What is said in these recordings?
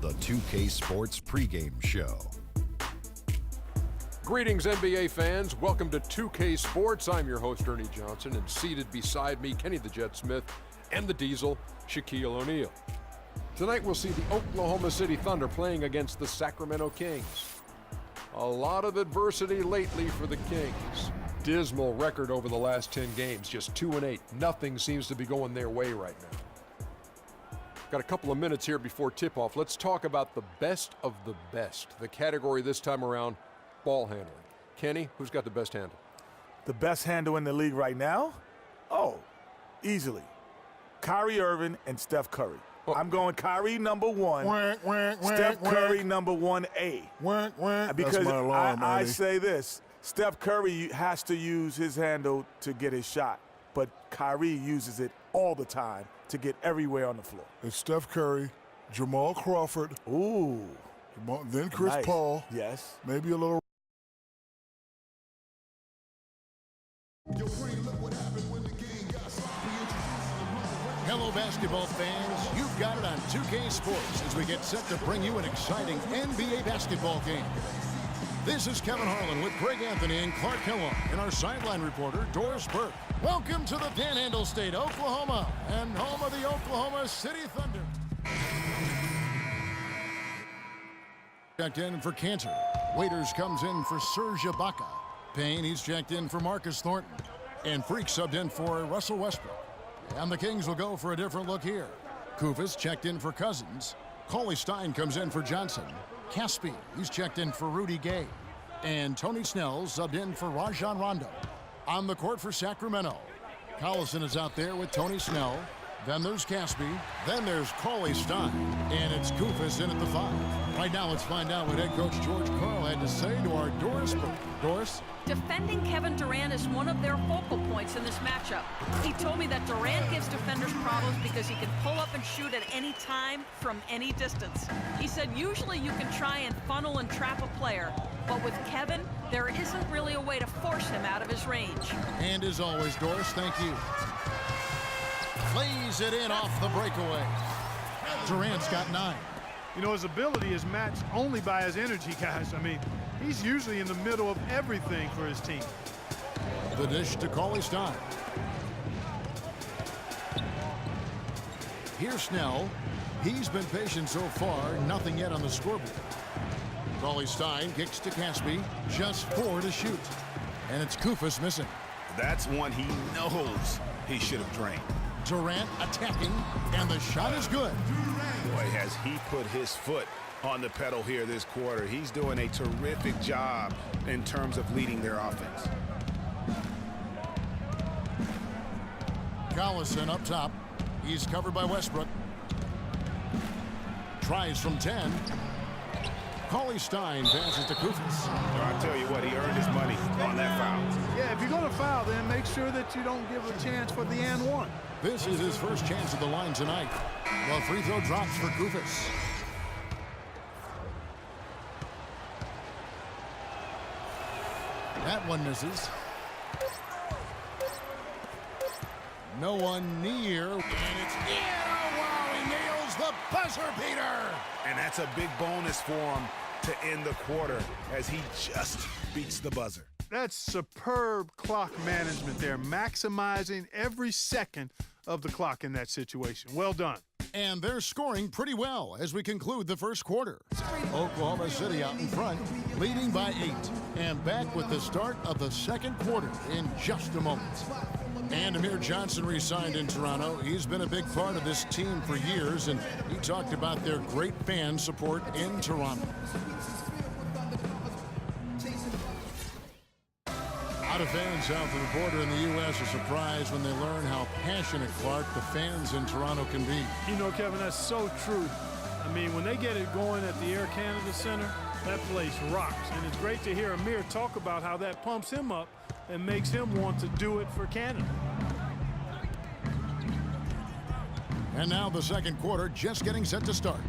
the 2K Sports pregame show. Greetings, NBA fans. Welcome to 2K Sports. I'm your host, Ernie Johnson, and seated beside me, Kenny the Jet Smith and the Diesel, Shaquille O'Neal. Tonight, we'll see the Oklahoma City Thunder playing against the Sacramento Kings. A lot of adversity lately for the Kings. Dismal record over the last 10 games, just 2-8. Nothing seems to be going their way right now. Got a couple of minutes here before tip-off. Let's talk about the best of the best. The category this time around, ball handling. Kenny, who's got the best handle? The best handle in the league right now? Oh, easily. Kyrie Irving and Steph Curry. Oh. I'm going Kyrie number one, Steph Curry number 1A. Because that's my alarm, I say this, Steph Curry has to use his handle to get his shot, but Kyrie uses it all the time to get everywhere on the floor. It's Steph Curry, Jamal Crawford. Ooh. Then Chris Nice. Paul. Yes. Maybe a little. Hello, basketball fans. You've got it on 2K Sports as we get set to bring you an exciting NBA basketball game. This is Kevin Harlan with Greg Anthony and Clark Kellogg and our sideline reporter, Doris Burke. Welcome to the Panhandle State, Oklahoma, and home of the Oklahoma City Thunder. Checked in for Cantor. Waiters comes in for Serge Ibaka. Payne, he's checked in for Marcus Thornton. And freq subbed in for Russell Westbrook. And the Kings will go for a different look here. Kufis checked in for Cousins. Cauley Stein comes in for Johnson. Caspi, he's checked in for Rudy Gay. And Tony Snell subbed in for Rajon Rondo. On the court for Sacramento, Collison is out there with Tony Snell. Then there's Caspi. Then there's Cauley Stein. And it's Kufis in at the 5. Right now, let's find out what head coach George Karl had to say to our Doris Burke. Doris? Defending Kevin Durant is one of their focal points in this matchup. He told me that Durant gives defenders problems because he can pull up and shoot at any time from any distance. He said usually you can try and funnel and trap a player, but with Kevin, there isn't really a way to force him out of his range. And as always, Doris, thank you. Plays it in off the breakaway. Durant's got 9. You know, his ability is matched only by his energy, guys. I mean, he's usually in the middle of everything for his team. The dish to Cauley Stein. Here's Snell. He's been patient so far. Nothing yet on the scoreboard. Cauley Stein kicks to Caspi. Just 4 to shoot. And it's Kufis missing. That's one he knows he should have drained. Durant attacking, and the shot is good. Boy, has he put his foot on the pedal here this quarter. He's doing a terrific job in terms of leading their offense. Collison up top. He's covered by Westbrook. Tries from 10. Cauley Stein passes to Kufis. I'll tell you what, he earned his money on that foul. Yeah, if you're going to foul, then make sure that you don't give a chance for the and one. This is his first chance at the line tonight. Well, free throw drops for Kufis. That one misses. No one near. And it's in. Oh, wow, he nails the buzzer beater. And that's a big bonus for him to end the quarter as he just beats the buzzer. That's superb clock management there, maximizing every second of the clock in that situation. Well done. And they're scoring pretty well as we conclude the first quarter. Oklahoma City out in front, leading by 8. And back with the start of the second quarter in just a moment. And Amir Johnson re-signed in Toronto. He's been a big part of this team for years, and he talked about their great fan support in Toronto. A lot of fans south of the border in the U.S. are surprised when they learn how passionate, Clark, the fans in Toronto can be. You know, Kevin, that's so true. I mean, when they get it going at the Air Canada Center, that place rocks. And it's great to hear Amir talk about how that pumps him up and makes him want to do it for Canada. And now the second quarter just getting set to start.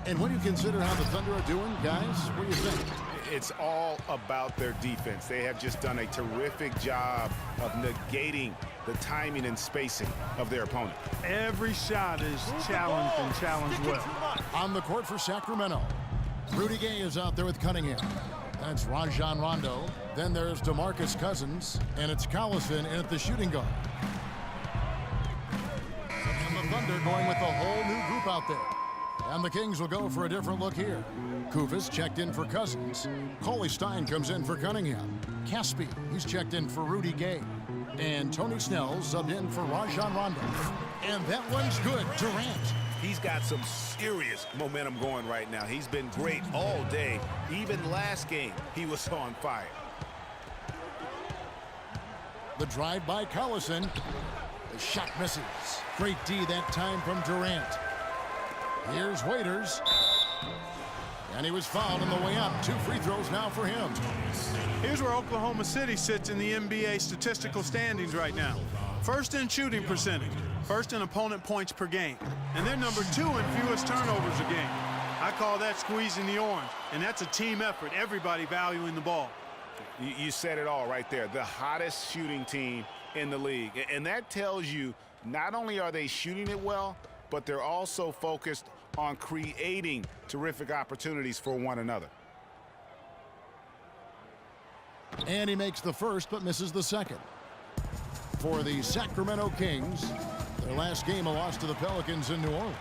And when you consider how the Thunder are doing, guys, what do you think? It's all about their defense. They have just done a terrific job of negating the timing and spacing of their opponent. Every shot is challenged and challenged well. On the court for Sacramento, Rudy Gay is out there with Cunningham. That's Rajon Rondo. Then there's DeMarcus Cousins, and it's Collison in at the shooting guard. And the Thunder going with a whole new group out there. And the Kings will go for a different look here. Kufis checked in for Cousins. Cauley Stein comes in for Cunningham. Caspi, he's checked in for Rudy Gay. And Tony Snell subbed in for Rajon Rondo. And that one's good. Durant. He's got some serious momentum going right now. He's been great all day. Even last game, he was on fire. The drive by Collison. The shot misses. Great D that time from Durant. Here's Waiters. And he was fouled on the way up. 2 free throws now for him. Here's where Oklahoma City sits in the NBA statistical standings right now. First in shooting percentage. First in opponent points per game. And they're number 2 in fewest turnovers a game. I call that squeezing the orange. And that's a team effort. Everybody valuing the ball. You said it all right there. The hottest shooting team in the league. And that tells you not only are they shooting it well, but they're also focused on creating terrific opportunities for one another. And he makes the first but misses the second. For the Sacramento Kings, their last game a loss to the Pelicans in New Orleans.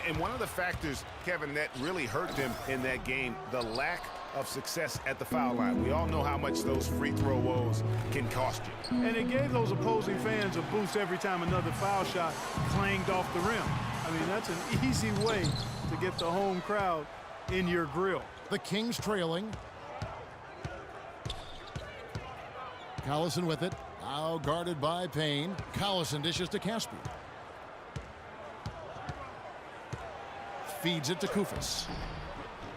And one of the factors, Kevin, that really hurt them in that game, the lack of success at the foul line. We all know how much those free throw woes can cost you. And it gave those opposing fans a boost every time another foul shot clanged off the rim. I mean, that's an easy way to get the home crowd in your grill. The Kings trailing. Collison with it. Now guarded by Payne. Collison dishes to Caspi. Feeds it to Kufis.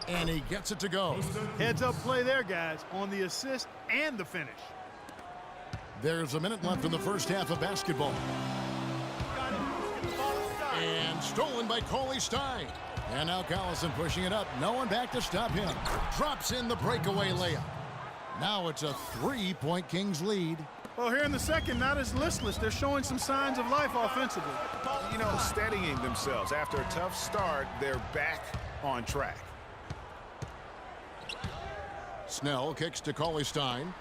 And he gets it to go. Heads up play there, guys, on the assist and the finish. There's a minute left in the first half of basketball. And stolen by Cauley Stein. And now Collison pushing it up. No one back to stop him. Drops in the breakaway layup. Now it's a 3-point Kings lead. Well, here in the second, not as listless. They're showing some signs of life offensively. You know, steadying themselves. After a tough start, they're back on track. Snell kicks to Cauley Stein.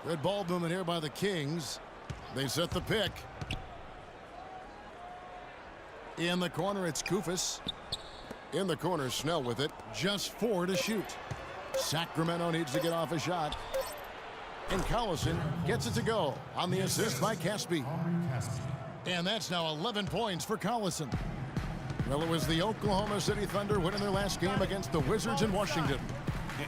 Good ball movement here by the Kings. They set the pick. In the corner, it's Kufis. In the corner, Snell with it. Just 4 to shoot. Sacramento needs to get off a shot. And Collison gets it to go on the assist by Caspi. And that's now 11 points for Collison. Well, it was the Oklahoma City Thunder winning their last game against the Wizards in Washington.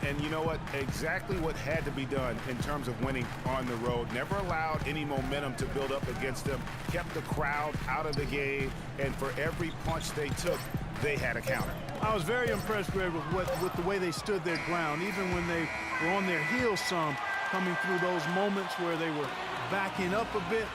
And you know what? Exactly what had to be done in terms of winning on the road. Never allowed any momentum to build up against them. Kept the crowd out of the game. And for every punch they took, they had a counter. I was very impressed, Greg, with the way they stood their ground, even when they were on their heels some, coming through those moments where they were backing up a bit.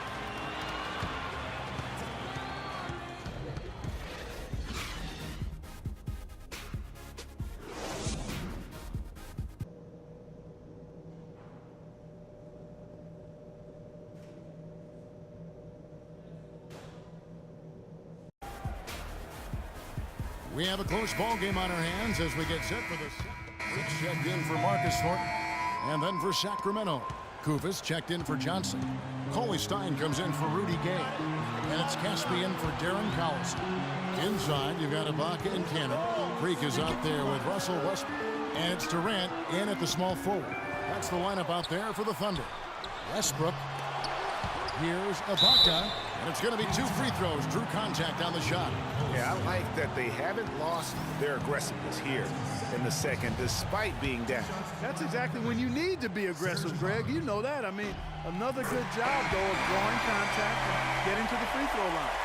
We have a close ball game on our hands as we get set for this. It's checked in for Marcus Thornton. And then for Sacramento, Kufis checked in for Johnson. Cauley Stein comes in for Rudy Gay. And it's Caspi in for Darren Collison. Inside, you've got Ibaka and Cannon. Freq is out there with Russell Westbrook. And it's Durant in at the small forward. That's the lineup out there for the Thunder. Westbrook. Here's Ibaka. And it's going to be 2 free throws. Drew contact on the shot. Yeah, I like that they haven't lost their aggressiveness here in the second, despite being down. That's exactly when you need to be aggressive, Greg. You know that. I mean, another good job, though, of drawing contact and getting to the free throw line.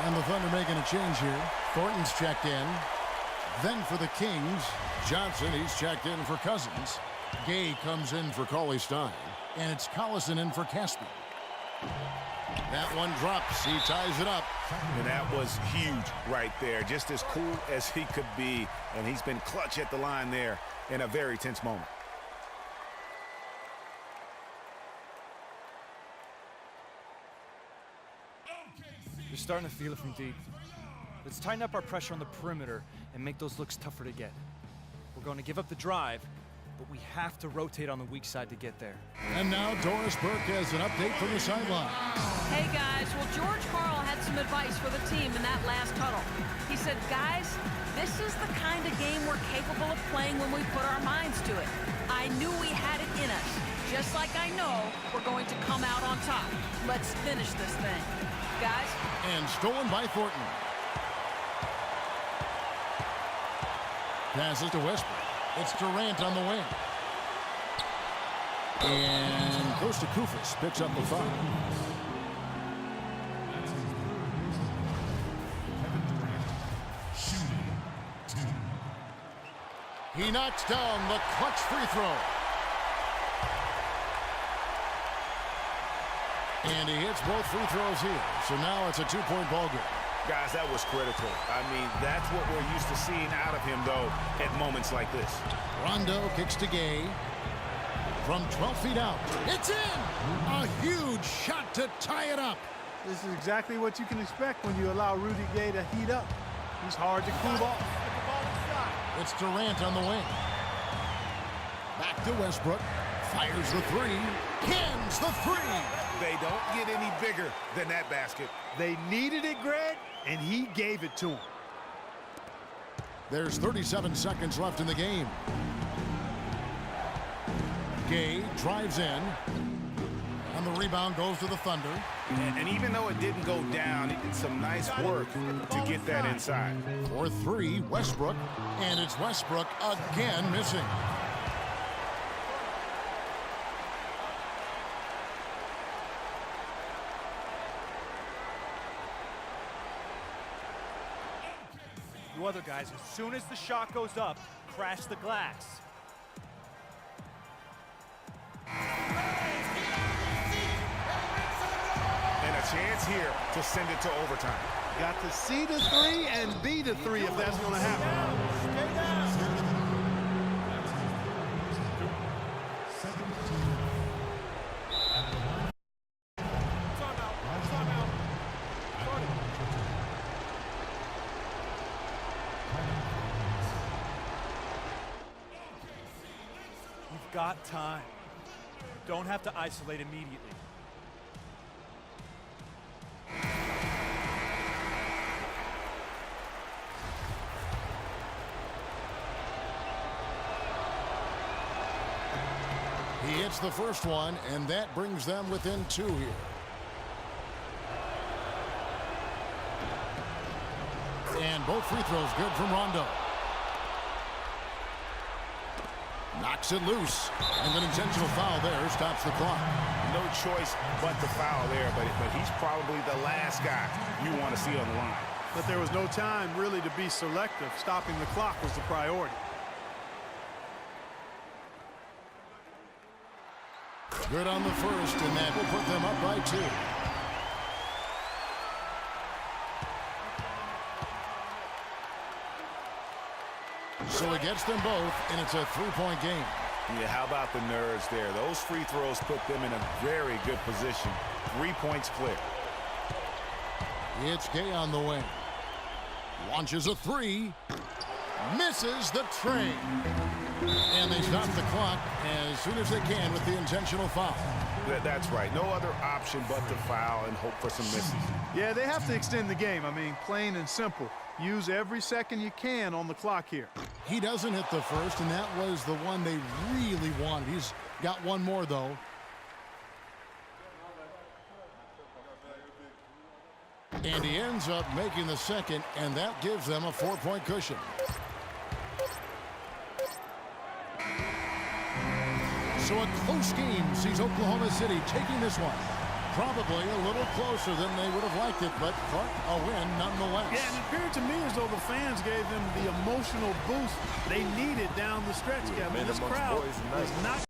And the Thunder making a change here. Thornton's checked in. Then for the Kings, Johnson, he's checked in for Cousins. Gay comes in for Cauley Stein. And it's Collison in for Caspi. That one drops. He ties it up. And that was huge right there. Just as cool as he could be. And he's been clutch at the line there in a very tense moment. You're starting to feel it from deep. Let's tighten up our pressure on the perimeter and make those looks tougher to get. We're going to give up the drive, but we have to rotate on the weak side to get there. And now Doris Burke has an update from the sideline. Hey guys, well George Karl had some advice for the team in that last huddle. He said, guys, this is the kind of game we're capable of playing when we put our minds to it. I knew we had it in us, just like I know we're going to come out on top. Let's finish this thing. Guys. And stolen by Thornton. Passes to Westbrook. It's Durant on the wing. And Kosta Koufos picks up the foul. He knocks down the clutch free throw. And he hits both free throws here. So now it's a two-point ball game. Guys, that was critical. I mean, that's what we're used to seeing out of him, though, at moments like this. Rondo kicks to Gay. From 12 feet out. It's in! A huge shot to tie it up. This is exactly what you can expect when you allow Rudy Gay to heat up. He's hard to cool off. It's Durant on the wing. Back to Westbrook. Fires the three. Cans the three. They don't get any bigger than that basket. They needed it, Greg, and he gave it to him. There's 37 seconds left in the game. Gay drives in. And the rebound goes to the Thunder. And even though it didn't go down, he did some nice work to get that inside. For three, Westbrook. And it's Westbrook again missing. You other guys, as soon as the shot goes up, crash the glass. And a chance here to send it to overtime. Got to see the three and be the three if that's going to happen. You've got time. You don't have to isolate immediately. He hits the first one, and that brings them within two here. And both free throws good from Rondo. Knocks it loose. And an intentional foul there stops the clock. No choice but to foul there, but he's probably the last guy you want to see on the line. But there was no time really to be selective. Stopping the clock was the priority. Good on the first, and that will put them up by two. So he gets them both, and it's a three-point game. Yeah, how about the nerves there? Those free throws put them in a very good position. 3 points clear. It's Gay on the wing. Launches a three. Misses the train. And they stop the clock as soon as they can with the intentional foul. That's right. No other option but to foul and hope for some misses. Yeah, they have to extend the game. I mean, plain and simple. Use every second you can on the clock here. He doesn't hit the first, and that was the one they really wanted. He's got one more, though. And he ends up making the second, and that gives them a 4-point cushion. So a close game sees Oklahoma City taking this one. Probably a little closer than they would have liked it, but a win nonetheless. Yeah, and it appeared to me as though the fans gave them the emotional boost they needed down the stretch, Kevin. This crowd was not